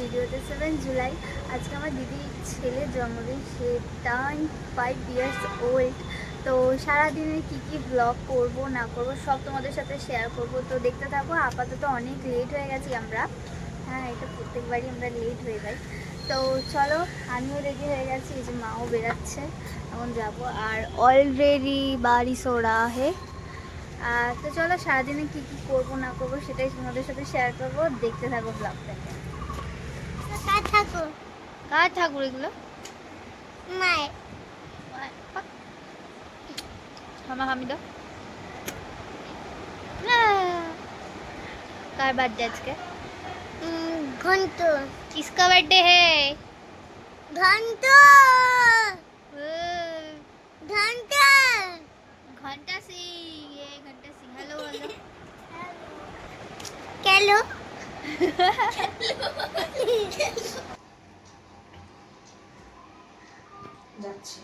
ভিডিওতে 7 জুলাই আজকে আমার দিদির ছেলের জন্মদিন। সে টার্ন 5 ইয়ার্স ওল্ড। তো সারাদিনের কী ব্লগ করব না করব সব তোমাদের সাথে শেয়ার করব। তো দেখতে থাকো। আপাতত অনেক লেট হয়ে গেছি আমরা। হ্যাঁ, এটা প্রত্যেকবারই আমরা লেট হয়ে যাই। তো চলো, আমিও রেডি হয়ে গেছি, এই যে মাও বেরাচ্ছে, এখন যাব। আর অলরেডি বাড়ি সোড়া হে। তো চলো, সারাদিনে কী করবো না করবো সেটাই তোমাদের সাথে শেয়ার করবো। দেখতে থাকো ব্লগটাকে। কার ঠাকুর এগুলো? মায়ের। হামাহামি দাও। कार बर्थडे आज के? घंटू। किसका बर्थडे है? घंटू। घंटा। घंटा सिंह। ये घंटा सिंह। Hello hello. हेलो। যাচ্ছি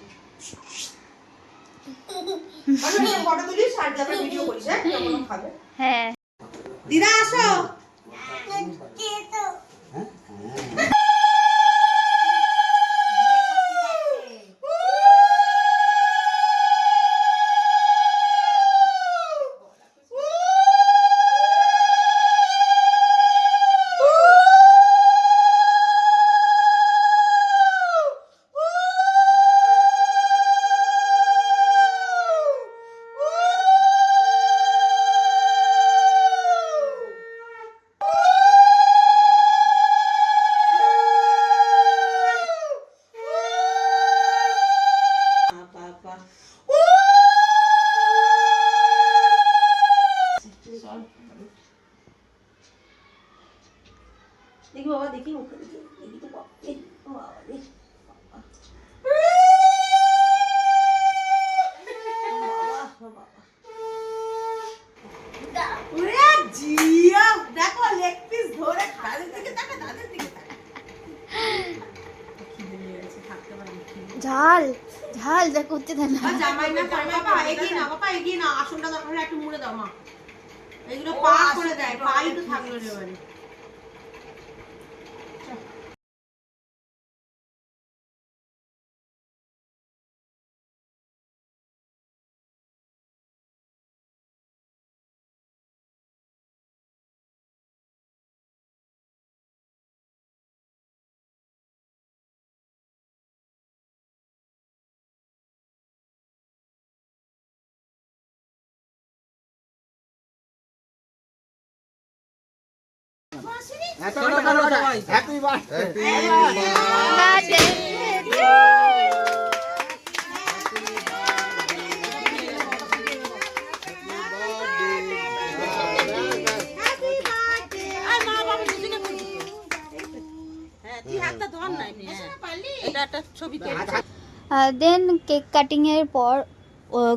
আমি ফটো তুলিস আর যাবে ভিডিও করিস। হ্যাঁ কেমন খাবে? হ্যাঁ দিদা আসো। দেখি বাবা, দেখি মুখে দেখি, দেখি তো বাবা, দেখি দেখো লেগ পিস ধরে তাদের দিকে তাকা, তাদের দিকে তাকা। ঝাল ঝাল যা করতে দেন না। জামাই না বাবা, এগিয়ে না বাবা, এগিয়ে না। আসনটা দরকার হলে একটু মুড়ে দাও মা। এগুলো পা করে দেয়, পাই তো থাকলো রে বাড়ি। Happy birthday. দেন কেক কাটিংয়ের পর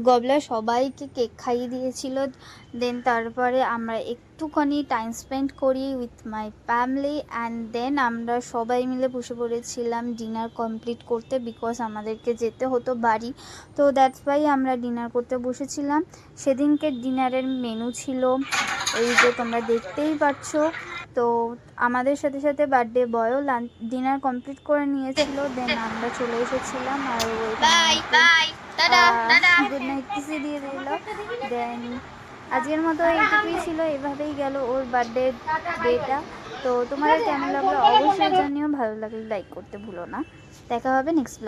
গবলা সবাইকে কেক খাইয়ে দিয়েছিল। দেন তারপরে আমরা একটুখানি টাইম স্পেন্ড করি with my family and then আমরা সবাই মিলে বসে পড়েছিলাম ডিনার কমপ্লিট করতে, বিকজ আমাদেরকে যেতে হতো বাড়ি। তো দ্যাটস ওয়াই আমরা ডিনার করতে বসেছিলাম। সেদিনকে ডিনারের মেনু ছিল এই যে তোমরা দেখতেই পাচ্ছ। তো আমাদের সাথে সাথে বার্থডে বয়ও ডিনার কমপ্লিট করে নিয়েছিল। দেন আমরা চলে এসেছিলাম আর ওই গুড নাইট কিসি দিয়ে দিল। দেন আজকের মতো এইটুকুই ছিল, এভাবেই গেল ওর বার্থডে ডেটা। তো তোমাদের কেমন লাগলো অবশ্যই জানিও, ভালো লাগলে লাইক করতে ভুলো না। দেখা হবে নেক্সট ব্লগে।